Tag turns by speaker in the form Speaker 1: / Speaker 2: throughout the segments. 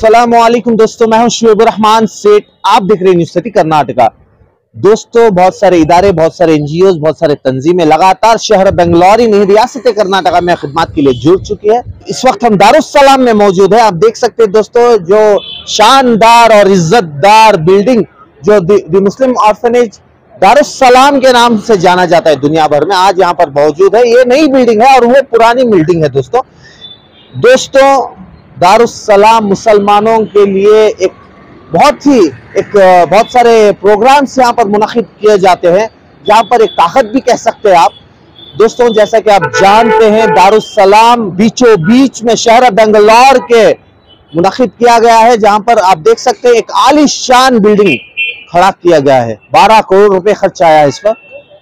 Speaker 1: अस्सलामुअलैकुम दोस्तों, मैं हूं शुएबुर रहमान सेठ। आप देख रहे हैं न्यूज़ सिटी कर्नाटका। दोस्तों, बहुत सारे इदारे, बहुत सारे एनजीओ, बहुत सारे तंजीमें लगातार शहर बेंगलौर ही नहीं, रियासत कर्नाटका में खिदमत के लिए जुड़ चुकी है। इस वक्त हम दारुस्सलाम में मौजूद है। आप देख सकते हैं दोस्तों, जो शानदार और इज्जतदार बिल्डिंग जो द मुस्लिम ऑर्फनेज दारुस्सलाम के नाम से जाना जाता है दुनिया भर में, आज यहाँ पर मौजूद है। ये नई बिल्डिंग है और वो पुरानी बिल्डिंग है। दोस्तों दारुस्सलाम मुसलमानों के लिए बहुत सारे प्रोग्राम्स यहाँ पर मुनक़िद किए जाते हैं, जहाँ पर एक ताकत भी कह सकते हैं आप। दोस्तों, जैसा कि आप जानते हैं, दारुस्सलाम बीचों बीच में शहर बेंगलौर के मुनक़िद किया गया है, जहाँ पर आप देख सकते हैं एक आलीशान बिल्डिंग खड़ा किया गया है। 12 करोड़ रुपए खर्च आया है इस पर।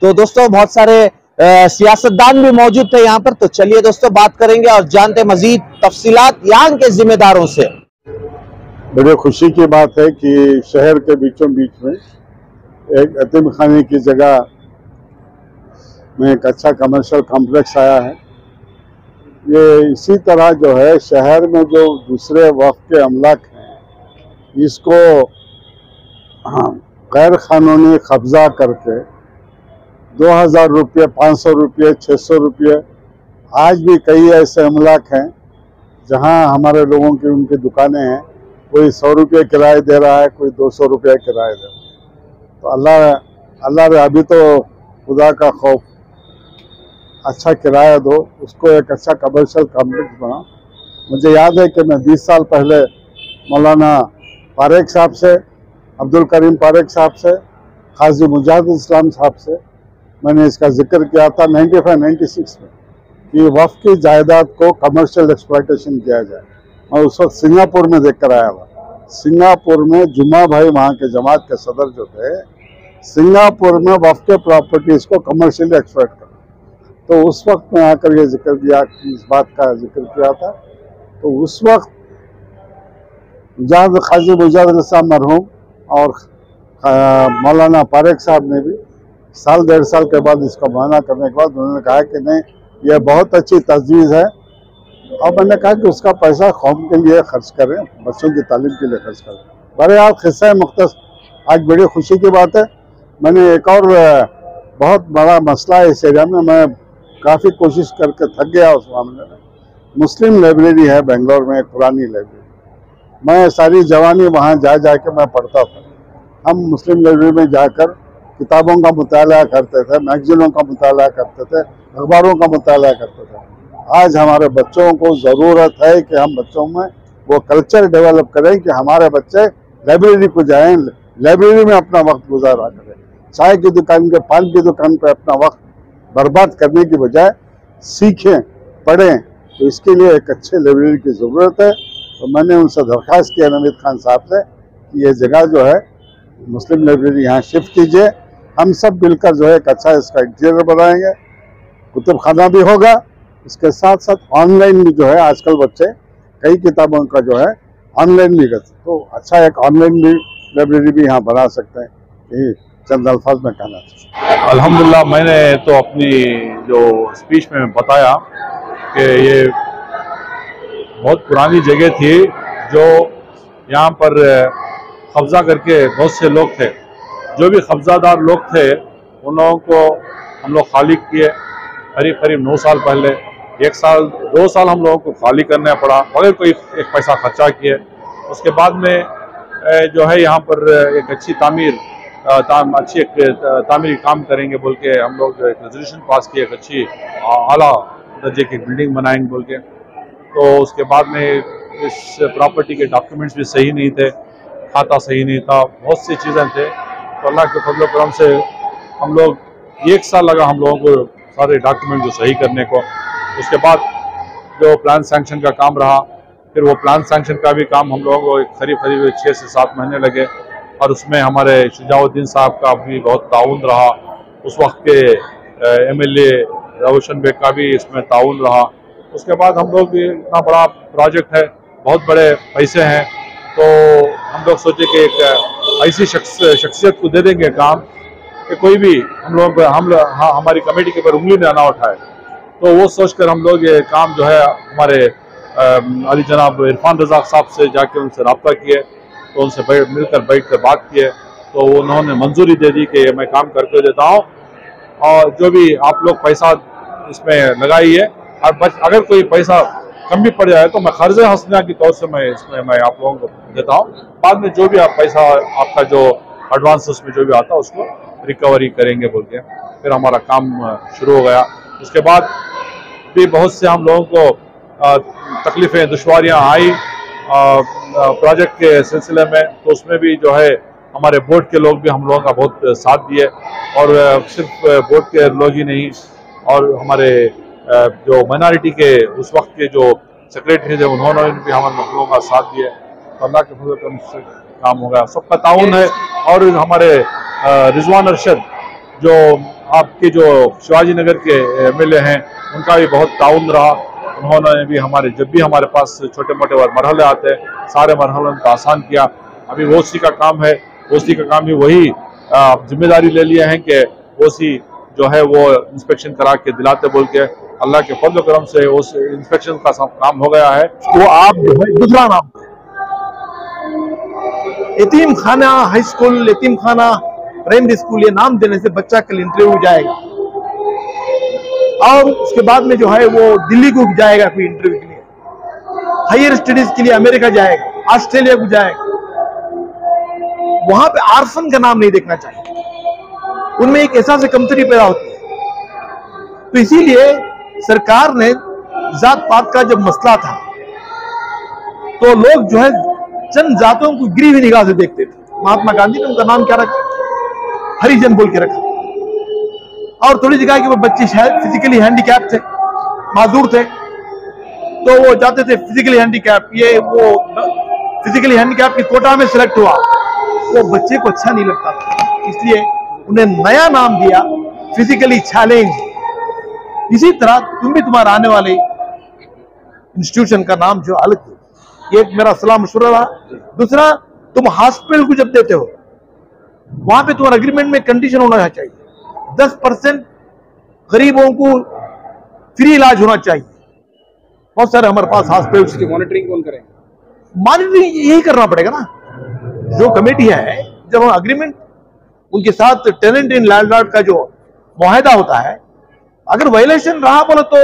Speaker 1: तो दोस्तों, बहुत सारे सियासतदान भी मौजूद थे यहाँ पर। तो चलिए दोस्तों, बात करेंगे और जानते मजीद तफसीलात यहाँ के जिम्मेदारों से।
Speaker 2: बड़े खुशी की बात है कि शहर के बीचों बीच में एक यतीम खाने की जगह में एक अच्छा कमर्शियल कॉम्प्लेक्स आया है। ये इसी तरह जो है शहर में जो दूसरे वक्त के अमलाक हैं, इसको गैर कानूनी कब्जा करके 2000 रुपये, 500 रुपये, 600 रुपये, आज भी कई ऐसे अमलाक हैं जहां हमारे लोगों की उनकी दुकानें हैं। कोई 100 रुपये किराए दे रहा है, कोई 200 रुपये किराए दे रहा है। तो अल्लाह रे, अभी तो खुदा का खौफ, अच्छा किराया दो, उसको एक अच्छा कमर्शियल कॉम्प्लेक्स बना। मुझे याद है कि मैं 20 साल पहले मौलाना पारेख साहब से, अब्दुल करीम पारेख साहब से, काजी मुजाहिद इस्लाम साहब से मैंने इसका जिक्र किया था 95-96 में कि वफ़ की जायदाद को कमर्शियल एक्सप्लॉयटेशन किया जाए। मैं उस वक्त सिंगापुर में देख कर आया था। सिंगापुर में जुम्मा भाई, वहाँ के जमात के सदर जो थे, सिंगापुर में वफ़ के प्रॉपर्टीज़ को कमर्शियली एक्सप्लॉयट कर, तो उस वक्त में आकर ये जिक्र दिया कि इस बात का जिक्र किया था। तो उस वक्त काजी मुजाहिद इस्लाम मरहूम और मौलाना पारेख साहब ने भी साल 1.5 साल के बाद इसका मुआयना करने के बाद उन्होंने कहा कि नहीं, यह बहुत अच्छी तजवीज़ है। और मैंने कहा कि उसका पैसा कौम के लिए खर्च करें, बच्चों की तालीम के लिए खर्च करें। बहरहाल क़िस्सा मुख्तस, आज बड़ी खुशी की बात है। मैंने एक और बहुत बड़ा मसला है इस एरिया में, मैं काफ़ी कोशिश करके थक गया उस मामले में। मुस्लिम लाइब्रेरी है बेंगलोर में, एक पुरानी लाइब्रेरी। मैं सारी जवानी वहाँ जा के मैं पढ़ता था। हम मुस्लिम लाइब्रेरी में जाकर किताबों का मुताला करते थे, मैगजीनों का मुताला करते थे, अखबारों का मुताला करते थे। आज हमारे बच्चों को ज़रूरत है कि हम बच्चों में वो कल्चर डेवलप करें कि हमारे बच्चे लाइब्रेरी को जाएं, लाइब्रेरी में अपना वक्त गुजारा करें। चाय की दुकान के, पान की दुकान पर अपना वक्त बर्बाद करने की बजाय सीखें, पढ़ें। तो इसके लिए एक अच्छे लाइब्रेरी की ज़रूरत है। तो मैंने उनसे दरख्वास्त किया नवीद खान साहब से कि ये जगह जो है मुस्लिम लाइब्रेरी यहाँ शिफ्ट कीजिए। हम सब मिलकर जो है एक अच्छा इसका इंटीरियर बनाएंगे, कुतुब खाना भी होगा। इसके साथ साथ ऑनलाइन भी जो है, आजकल बच्चे कई किताबों का जो है ऑनलाइन भी करते, तो अच्छा एक ऑनलाइन भी लाइब्रेरी भी यहाँ बना सकते हैं। यही चंद अल्फाज में कहना चाहिए।
Speaker 3: अल्हम्दुलिल्लाह, मैंने तो अपनी जो स्पीच में बताया कि ये बहुत पुरानी जगह थी, जो यहाँ पर कब्जा करके बहुत से लोग थे। जो भी कब्जादार लोग थे उन लोगों को हम लोग खाली किए। करीब 9 साल पहले, 1 साल 2 साल हम लोगों को खाली करना पड़ा बगैर कोई एक पैसा खर्चा किए। उसके बाद में जो है यहाँ पर एक अच्छी तामीरी काम करेंगे बोल के हम लोग एक रेजोल्यूशन पास किए, एक अच्छी आला दर्जे की बिल्डिंग बनाएंगे बोल के। तो उसके बाद में इस प्रॉपर्टी के डॉक्यूमेंट्स भी सही नहीं थे, खाता सही नहीं था, बहुत सी चीज़ें थे। तो अल्लाह के फजल करम से हम लोग 1 साल लगा हम लोगों को सारे डॉक्यूमेंट जो सही करने को। उसके बाद जो प्लान सैंक्शन का काम रहा, फिर वो प्लान सैंक्शन का भी काम हम लोगों को करीब 6 से 7 महीने लगे। और उसमें हमारे शुजाउद्दीन साहब का भी बहुत ताउन रहा, उस वक्त के MLA रोशन बेग का भी इसमें ताउन रहा। उसके बाद हम लोग भी, इतना बड़ा प्रोजेक्ट है, बहुत बड़े पैसे हैं, तो हम लोग सोचे कि एक ऐसी शख्सियत को दे देंगे काम कि कोई भी हमारी कमेटी के ऊपर उंगली ना उठाए। तो वो सोचकर हम लोग ये काम जो है हमारे अली जनाब इरफान रज़ाक साहब से जाके उनसे रब्ता किए, तो उनसे मिलकर बैठ कर बात किए, तो उन्होंने मंजूरी दे दी कि मैं काम करके देता हूँ, और जो भी आप लोग पैसा इसमें लगाइए, और अगर कोई पैसा कम भी पड़ जाए तो मैं कर्ज हसना के तौर से मैं आप लोगों को देता हूँ। बाद में जो भी आप पैसा आपका जो एडवांस उसमें जो भी आता है उसको रिकवरी करेंगे बोल के फिर हमारा काम शुरू हो गया। उसके बाद भी बहुत से हम लोगों को तकलीफ़ें दुश्वारियाँ आई प्रोजेक्ट के सिलसिले में, तो उसमें भी जो है हमारे बोर्ड के लोग भी हम लोगों का बहुत साथ दिए, और सिर्फ बोर्ड के लोग ही नहीं, और हमारे जो माइनॉरिटी के उस वक्त के जो सेक्रेटरी थे उन्होंने भी हम लोगों का साथ दिया। तो अल्लाह के फजल से काम हो गया, सबका ताउन है। और हमारे रिजवान अरशद जो आपके जो शिवाजी नगर के एमएलए हैं, उनका भी बहुत ताउन रहा। उन्होंने भी जब भी हमारे पास छोटे मोटे मरहले आते हैं सारे मरहलों को आसान किया। अभी ओसी का काम है, ओसी का काम भी वही जिम्मेदारी ले लिए हैं कि ओसी जो है वो इंस्पेक्शन करा के दिलाते बोल के, अल्लाह के फजल करम से उस इंस्पेक्शन का सब काम हो गया है।
Speaker 4: वो आप जो है दूसरा नाम यतीम खाना हाई स्कूल, यतीम खाना प्राइमरी स्कूल, ये नाम देने से बच्चा कल इंटरव्यू जाएगा, और उसके बाद में जो है वो दिल्ली को जाएगा कोई इंटरव्यू के लिए, हायर स्टडीज के लिए अमेरिका जाएगा, ऑस्ट्रेलिया को जाएगा। वहां पे आर्फन का नाम नहीं देखना चाहिए, उनमें एक ऐसा से कमतरी पैदा होती है। तो इसीलिए सरकार ने जात पात का जब मसला था तो लोग जो है चंद जातों को गिरी हुई निगाह से देखते थे। महात्मा गांधी ने उनका नाम क्या रखा, हरिजन बोल के रखा। और थोड़ी जगह के वो बच्चे शायद फिजिकली हैंडीकैप थे, माजूर थे, तो वो जाते थे फिजिकली हैंडीकैप, ये वो फिजिकली हैंडीकैप की कोटा में सिलेक्ट हुआ, वो बच्चे को अच्छा नहीं लगता था, इसलिए उन्हें नया नाम दिया फिजिकली चैलेंज। इसी तरह तुम भी तुम्हारा आने वाले इंस्टीट्यूशन का नाम जो अलग दो, ये मेरा सलाह मशवरा रहा। दूसरा, तुम हॉस्पिटल को जब देते हो वहां पे तुम्हारा एग्रीमेंट में कंडीशन होना चाहिए 10% गरीबों को फ्री इलाज होना चाहिए। बहुत सारे हमारे पास हॉस्पिटल की
Speaker 5: मॉनिटरिंग कौन करेंगे?
Speaker 4: मॉनिटरिंग यही करना पड़ेगा ना, जो कमेटी है, जब अग्रीमेंट उनके साथ टेनेंट इन लैंडलॉर्ड का जो मुआहदा होता है, अगर वायलेशन रहा बोले तो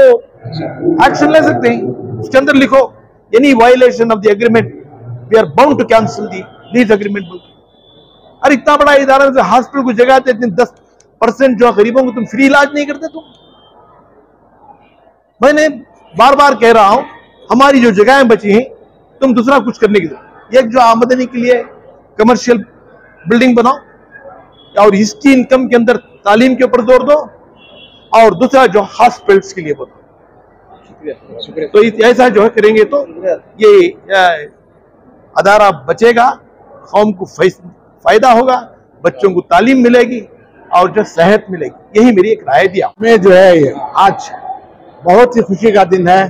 Speaker 4: एक्शन ले सकते हैं। उसके अंदर लिखो any violation of the agreement we are bound to cancel the lease agreement. अरे इतना बड़ा इदारा से हॉस्पिटल को जगह देते 10% जो गरीबों को तुम फ्री इलाज नहीं करते। तुम, मैंने बार बार कह रहा हूं, हमारी जो जगहें बची हैं तुम दूसरा कुछ करने की जरूरत, एक जो आमदनी के लिए कमर्शियल बिल्डिंग बनाओ, और इसकी इनकम के अंदर तालीम के ऊपर जोर दो, और दूसरा जो हॉस्पिटल्स के लिए बनाओ। तो ऐसा जो है करेंगे तो ये अदारा बचेगा, कौम को फायदा होगा, बच्चों को तालीम मिलेगी और जो सेहत मिलेगी। यही मेरी एक राय दिया।
Speaker 2: में जो है ये आज बहुत ही खुशी का दिन है,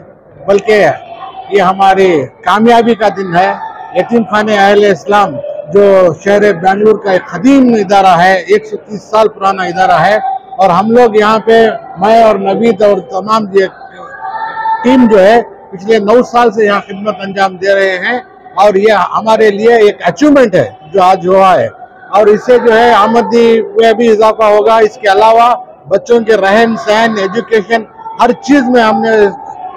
Speaker 2: बल्कि ये हमारी कामयाबी का दिन है। यतीम खाने अहले इस्लाम जो शहर बेंगलुरु का एक कदीम इदारा है, 130 साल पुराना इदारा है, और हम लोग यहाँ पे, मैं और नवीद और तमाम टीम जो है पिछले 9 साल से यहाँ खिदमत अंजाम दे रहे हैं, और ये हमारे लिए एक अचीवमेंट है जो आज हुआ है, और इससे जो है आमदनी में भी इजाफा होगा। इसके अलावा बच्चों के रहन सहन, एजुकेशन, हर चीज में हमने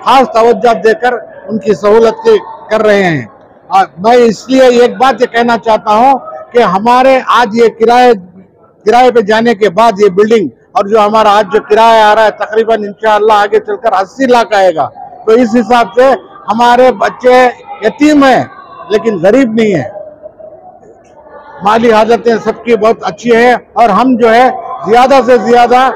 Speaker 2: खास तवज्जो देकर उनकी सहूलत कर रहे हैं। मैं इसलिए एक बात ये कहना चाहता हूँ कि हमारे आज ये किराए पे जाने के बाद ये बिल्डिंग, और जो हमारा आज जो किराया आ रहा है तकरीबन इंशाअल्लाह आगे चलकर 80 लाख आएगा। तो इस हिसाब से हमारे बच्चे यतीम हैं लेकिन गरीब नहीं है, माली हालतें सबकी बहुत अच्छी है, और हम जो है ज्यादा से ज्यादा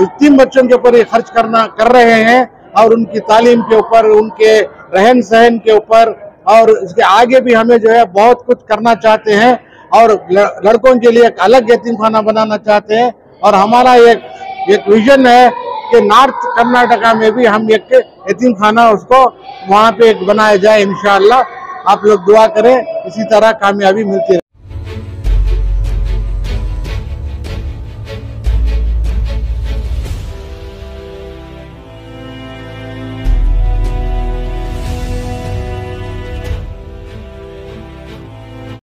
Speaker 2: यतीम बच्चों के ऊपर खर्च कर रहे हैं, और उनकी तालीम के ऊपर, उनके रहन सहन के ऊपर, और इसके आगे भी हमें जो है बहुत कुछ करना चाहते हैं, और लड़कों के लिए एक अलग यतीम खाना बनाना चाहते हैं। और हमारा एक विजन है कि नॉर्थ कर्नाटका में भी हम एक यतीम खाना उसको वहाँ पे बनाया जाए। इंशाअल्लाह आप लोग दुआ करें, इसी तरह कामयाबी मिलती है।